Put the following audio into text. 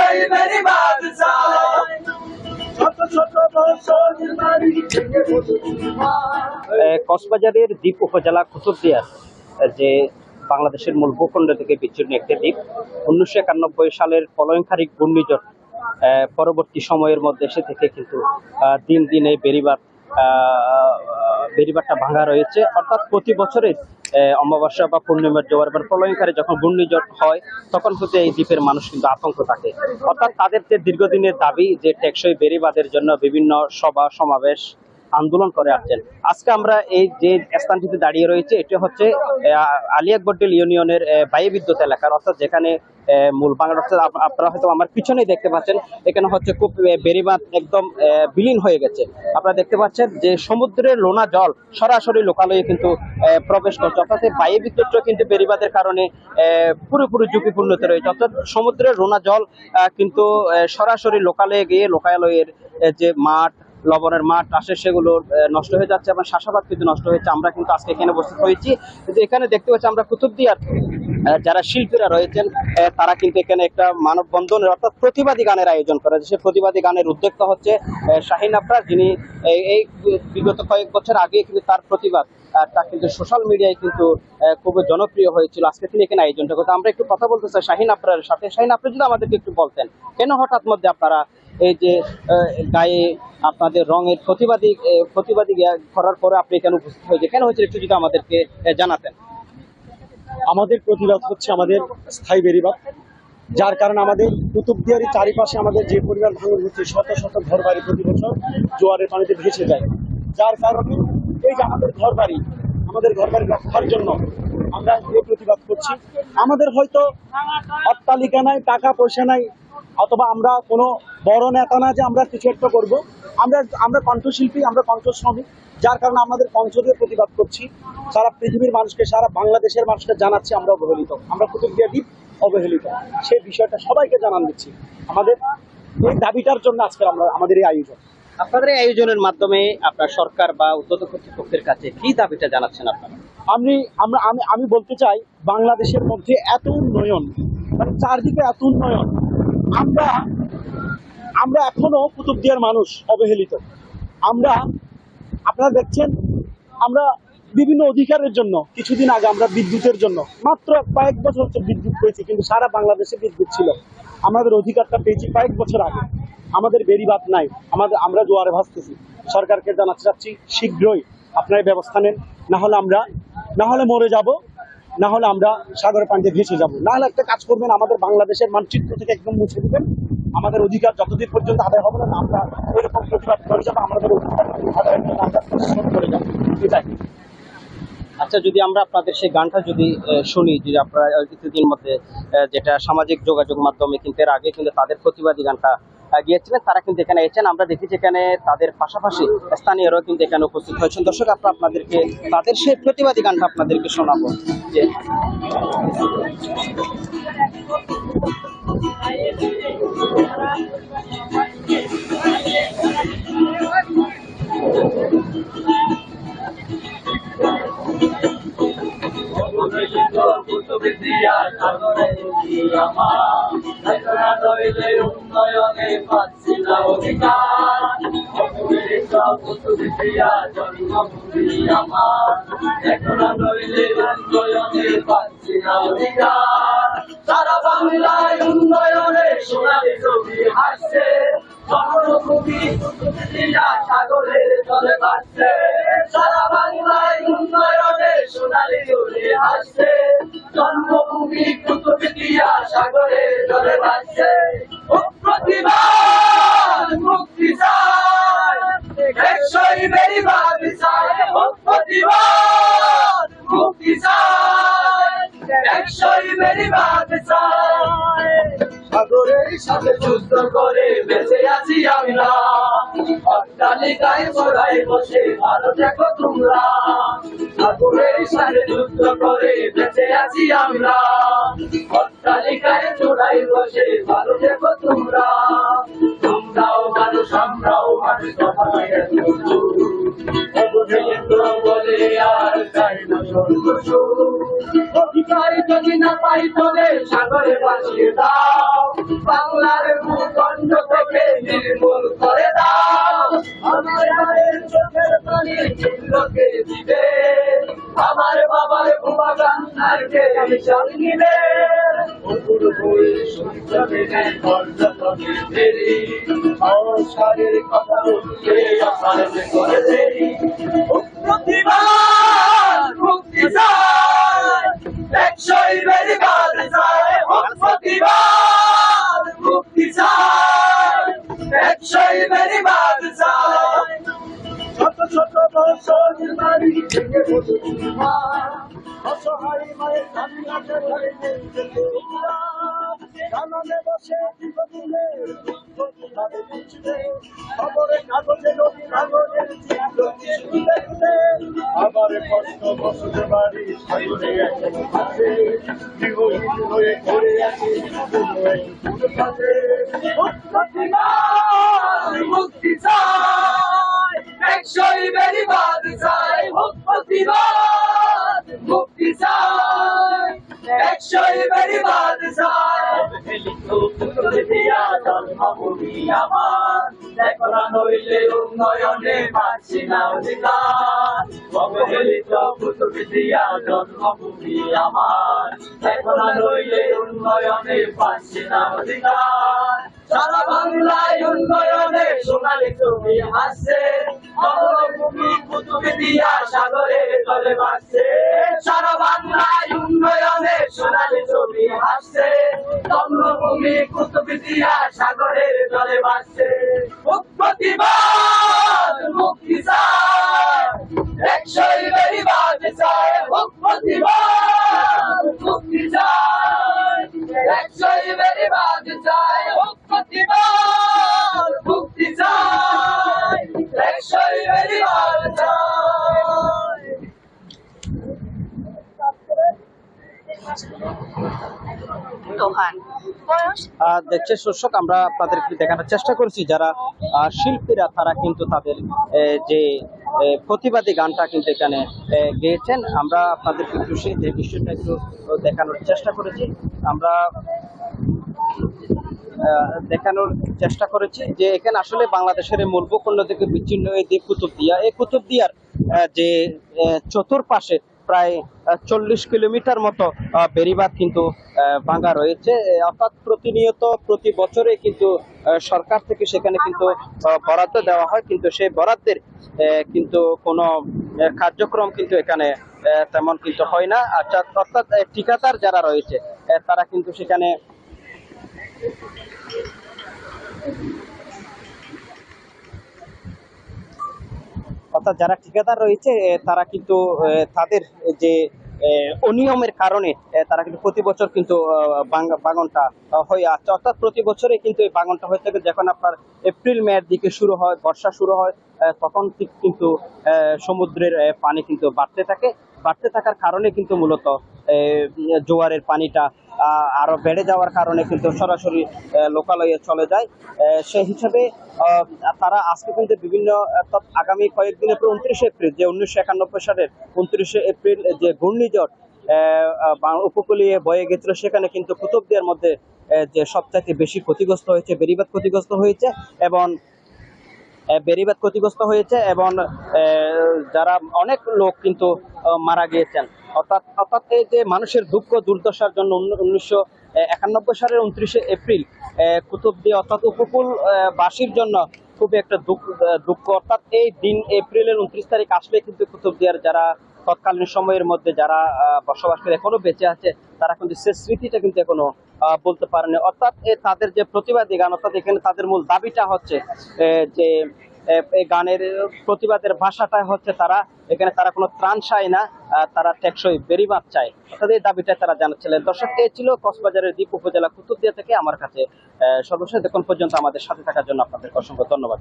টেকসই বেড়িবাঁধ চাই। কক্সবাজারের দ্বীপ উপজেলা কুতুবদিয়ার যে বাংলাদেশের মূল ভূখণ্ড থেকে বিচ্ছিন্ন একটি দ্বীপ 1991 সালের প্রলয়ংকারী ঘূর্ণিঝড় পরবর্তী সময়ের মধ্যে এসে থেকে কিন্তু দিন দিন এই বেড়িবাঁধটা ভাঙা রয়েছে। অর্থাৎ প্রতি বছরের অমাবস্যা বা পূর্ণিমার জোয়ার বা প্রলয়ংকারী যখন ঘূর্ণিঝড় হয় তখন কিন্তু এই দ্বীপের মানুষ কিন্তু আতঙ্ক থাকে। অর্থাৎ তাদের যে দীর্ঘদিনের দাবি যে টেকসই বেড়িবাঁধের জন্য বিভিন্ন সভা সমাবেশ আন্দোলন করে আসছেন। আজকে আমরা এই যে স্থানটিতে দাঁড়িয়ে রয়েছে এটি হচ্ছে আলিয়াকবড্ডিল ইউনিয়নের বায়ু বিদ্যুৎ এলাকার, অর্থাৎ যেখানে মূল বাংলা আপনারা হয়তো আমার পিছনেই দেখতে পাচ্ছেন এখানে হচ্ছে খুব বেড়িবাঁধ একদম বিলীন হয়ে গেছে। আপনারা দেখতে পাচ্ছেন যে সমুদ্রের লোনা জল সরাসরি লোকালয়ে কিন্তু প্রবেশ করছে, অর্থাৎ বায়ু বিদ্যুৎ কিন্তু বেড়িবাঁধের কারণে পুরোপুরি ঝুঁকিপূর্ণতে রয়েছে। অর্থাৎ সমুদ্রের লোনা জল কিন্তু সরাসরি লোকালয়ে গিয়ে লোকালয়ের যে মাঠ লবণের মাঠ আসে সেগুলো নষ্ট হয়ে যাচ্ছে এবং চাষাবাদ কিন্তু নষ্ট হয়েছে। আমরা কিন্তু আজকে এখানে উপস্থিত হয়েছি, কিন্তু এখানে দেখতে পাচ্ছি আমরা কুতুবদিয়ার যারা শিল্পীরা রয়েছেন তারা কিন্তু এখানে একটা মানববন্ধনের অর্থাৎ প্রতিবাদী গানের আয়োজন করেছে। সেই প্রতিবাদী গানের উদ্যোক্তা হচ্ছে শাহিন আফরার, যিনি এই বিগত কয়েক বছর আগে কিন্তু তার প্রতিবাদ তা কিন্তু সোশ্যাল মিডিয়ায় কিন্তু খুব জনপ্রিয় হয়েছিল। আজকে তিনি এখানে আয়োজনটা করতে আমরা একটু কথা বলতে চাই শাহিন আফরারের সাথে। শাহিন আফরার যদি আমাদেরকে একটু বলতেন কেন হঠাৎ মধ্যে আপনারা এই যে গায়ে আপনাদের রঙের প্রতিবাদী করার পরে আপনি এখানে উপস্থিত হয়েছে, কেন হয়েছে একটু যদি আমাদেরকে জানাতেন। আমাদের প্রতিবাদ হচ্ছে আমাদের স্থায়ী বেড়িবাঁধ, যার কারণে আমাদের কুতুবদিয়ারই চারিপাশে আমাদের যে পরিমাণ ভাঙন হচ্ছে, শত শত ঘর বাড়ি প্রতি বছর জোয়ারের পানিতে ভেসে যায়। যার কারণে এই যে আমাদের ঘর বাড়ি রক্ষার জন্য আমরা এই প্রতিবাদ করছি। আমাদের হয়তো অট্টালিকা নাই, টাকা পয়সা নাই, অথবা আমরা কোনো বড় নেতা না যে আমরা কিছু একটা করবো। আমরা কণ্ঠশিল্পী, আমরা কণ্ঠ শ্রমিক, যার কারণে আমাদের কণ্ঠ দিয়ে প্রতিবাদ করছি। সারা পৃথিবীর মানুষকে, সারা বাংলাদেশের মানুষকে জানাচ্ছি আমরা অবহেলিত, আমরা কুতুবদিয়া দ্বীপ অবহেলিত। সেই বিষয়টা সবাইকে জানান দিচ্ছি। আমাদের এই দাবিটার জন্য আজকে আমাদের এই আয়োজন। আপনাদের এই আয়োজনের মাধ্যমে আপনার সরকার বা উদ্যোক্তা কর্তৃপক্ষের কাছে কি দাবিটা জানাচ্ছেন আপনারা? আমি বলতে চাই, বাংলাদেশের মধ্যে এত উন্নয়ন, মানে চারদিকে এত উন্নয়ন, আমরা এখনো কুতুবদিয়ার মানুষ অবহেলিত। আপনারা দেখছেন আমরা বিভিন্ন অধিকারের জন্য, কিছুদিন আগে আমরা বিদ্যুতের জন্য মাত্র কয়েক বছর হচ্ছে বিদ্যুৎ পেয়েছি, কিন্তু সারা বাংলাদেশে বিদ্যুৎ ছিল। আমাদের অধিকারটা পেয়েছি কয়েক বছর আগে। আমাদের বেড়িবাঁধ নাই, আমরা জোয়ারে ভাসতেছি। সরকারকে জানাতে চাচ্ছি শীঘ্রই আপনার ব্যবস্থা নেন, না হলে মরে যাব, না হলে আমরা সাগরের পানিতে ভেসে যাব। না হলে একটা কাজ করবেন, আমাদের বাংলাদেশের মানচিত্র থেকে একদম মুছে দিবেন। আমাদের অধিকার যতদিন পর্যন্ত আদায় হবে না, আমরা এরকম প্রতিবাদ করে যাবো, আমাদের অধিকার আদায়ের জন্য আমরা পরিশ্রম করে যাবো। এটাই। আচ্ছা, যদি আমরা আপনাদের সেই গানটা যদি শুনি, যে আপনারা কিছুদিন মধ্যে যেটা সামাজিক যোগাযোগ মাধ্যমে কিন্তু এর আগে কিন্তু তাদের প্রতিবাদী গানটা গিয়েছিলেন, তারা কিন্তু এখানে এসেছেন। আমরা দেখেছি এখানে তাদের পাশাপাশি স্থানীয়রাও কিন্তু এখানে উপস্থিত হয়েছেন। দর্শক, আপনাদেরকে তাদের সেই প্রতিবাদী গানটা আপনাদেরকে শোনাবো। যে উন্নয়নে পাচ্ছি না অধিকার, জন্মভূমি আমার, এখন নইলে উন্নয়নে পাচ্ছি না অধিকার। সারা বাংলায় উন্নয়নে সোনালি ছবি হাসছে, জন্মভূমি কুতুবদিয়া সাগরের জলে ভাসছে। সারা বাংলায় উন্নয়নে সোনালি ছবি হাসছে, জন্মভূমি কুতুবদিয়া সাগরের জলে ভাসছে। প্রতিবাদ মুক্তি চাই, টেকসই বেড়িবাঁধ চাই। প্রতিবাদ মুক্তি চাই, টেকসই বেড়িবাঁধ চাই। সাগরের সাথে যুদ্ধ করে বেঁচে আছি আমরা, অট্টালিকায় চড়াই বসে ভালো দেখো তোমরা। সাগরের সাথে যুদ্ধ করে বেঁচে আছি আমরা, অট্টালিকায় চড়াই বসে ভালো দেখো তোমরা। তোমরাও মানুষ, আমরাও মানুষ, কথা বলে আর চাই না অধিকার যদি না পাই তবে সাগরে ভাসিয়ে দাও। বাংলার নির্মূল করে দাও। আমার মায়ের চোখের পানি লোকে দিবে, আমার বাবার বুবা কান্নার কে মিশন নিবে। অপুর বই সূর্য মেঘে পর্যটনে ফেরি, সংসারের কথা উঠে আসার করে দেরি। প্রতিবাদ মুক্তি চাই, টেকসই বেড়িবাদ চাই। প্রতিবাদ মুক্তি চাই, টেকসই বেড়িবাদ চাই। ছোট ছোট বছর বাড়ি থেকে অসহায় মায়ের কান্নাকে ধরে জানালে বসে দিনে খবরে কাগজে নদী কাগজের চিত্র দেখতে। আবার কষ্ট বসত বাড়ি সাগরে এখন আছে, গৃহহীন হয়ে পড়ে আছে মুক্তি চাই, টেকসই বেড়িবাদ চাই। প্রতিবাদ মুক্তি চাই, টেকসই বেড়িবাদ চাই। জন্মভূমি আমার, দেখো না নইলে উন্নয়নে পাচ্ছি না অধিকার। অবহেলিত কুতুবদিয়া জন্মভূমি আমার, দেখো না নইলে উন্নয়নে পাচ্ছি না অধিকার। সারা বাংলায় উন্নয়নে সোনালী ছবি হাসছে, জন্মভূমি কুতুবদিয়া সাগরে জলে ভাসছে। সারা বাংলায় উন্নয়নে সোনালী ছবি হাসছে, জন্মভূমি কুতুবদিয়া সাগরের জলে ভাসছে। প্রতিবাদ মুক্তি চাই, টেকসই বেড়িবাদ চাই। প্রতিবাদ মুক্তি চাই, টেকসই বেড়িবাদ চাই। প্রতিবাদ মুক্তি চাই, টেকসই বেড়িবাদ চাই। রোহান বয়স দেখছে দর্শক, আমরা আপনাদেরকে দেখানোর চেষ্টা করছি যারা শিল্পীরা তারা কিন্তু তাদের যে প্রতিবাদী গানটা কিন্তু এখানে গেয়েছেন। আমরা আপনাদেরকে একটু সেই দৃশ্যটা একটু দেখানোর চেষ্টা করেছি। আমরা দেখানোর চেষ্টা করেছি যে এখানে আসলে বাংলাদেশের মূল ভূখণ্ড থেকে বিচ্ছিন্ন এই যে কুতুবদিয়া, এই কুতুবদিয়ার যে চতুর্পাশে প্রায় 40 কিলোমিটার মতো বেড়িবাঁধ কিন্তু ভাঙা রয়েছে। অর্থাৎ প্রতিনিয়ত প্রতি বছরে কিন্তু সরকার থেকে সেখানে কিন্তু বরাদ্দ দেওয়া হয়, কিন্তু সেই বরাদ্দের কিন্তু কোনো কার্যক্রম কিন্তু এখানে তেমন কিন্তু হয় না। অর্থাৎ ঠিকাদার যারা রয়েছে তারা কিন্তু সেখানে যারা ঠিকাদার রয়েছে তারা কিন্তু তাদের যে অনিয়মের কারণে তারা কিন্তু প্রতি বছর কিন্তু বাগানটা হয়ে আসছে। অর্থাৎ প্রতি বছরে কিন্তু এই বাগানটা হয়ে থাকে যখন আপনার এপ্রিল মের দিকে শুরু হয়, বর্ষা শুরু হয়, তখন কিন্তু সমুদ্রের পানি কিন্তু বাড়তে থাকার কারণে কিন্তু মূলত জোয়ারের পানিটা আরো বেড়ে যাওয়ার কারণে কিন্তু সরাসরি লোকালয়ে চলে যায়। সেই হিসাবে তারা আজকে কিন্তু বিভিন্ন আগামী কয়েকদিনের পর 29 এপ্রিল যে 1991 সালের 29 এপ্রিল যে ঘূর্ণিঝড় উপকূলীয় বয়ে গেছিল, সেখানে কিন্তু কুতুবদিয়ার মধ্যে যে সবচাইতে বেশি ক্ষতিগ্রস্ত হয়েছে বেড়িবাঁধ ক্ষতিগ্রস্ত হয়েছে এবং যারা অনেক লোক কিন্তু মারা গিয়েছেন। অর্থাৎ এই যে মানুষের দুঃখ দুর্দশার জন্য 1991 সালের 29 এপ্রিল কুতুবদিয়া অর্থাৎ উপকূল বাসীর জন্য খুবই একটা দুঃখ। অর্থাৎ এই দিন এপ্রিলের 29 তারিখ আসলে কিন্তু কুতুবদিয়ার যারা তৎকালীন সময়ের মধ্যে যারা বসবাস করে এখনো বেঁচে আছে তারা কিন্তু সে স্মৃতিটা কিন্তু এখনো বলতে পারেনি। অর্থাৎ তাদের যে প্রতিবাদী গান, অর্থাৎ এখানে তাদের মূল দাবিটা হচ্ছে যে এই গানের প্রতিবাদের ভাষাটা হচ্ছে তারা কোনো ত্রাণ চায় না, তারা টেকসই বেড়িবাঁধ চায়। অর্থাৎ এই দাবিটা তারা জানাচ্ছিলেন। দর্শক, এই ছিল কক্সবাজারের দ্বীপ উপজেলা কুতুবদিয়া থেকে আমার কাছে সর্বশেষ এখন পর্যন্ত আমাদের সাথে থাকার জন্য আপনাদের অসংখ্য ধন্যবাদ।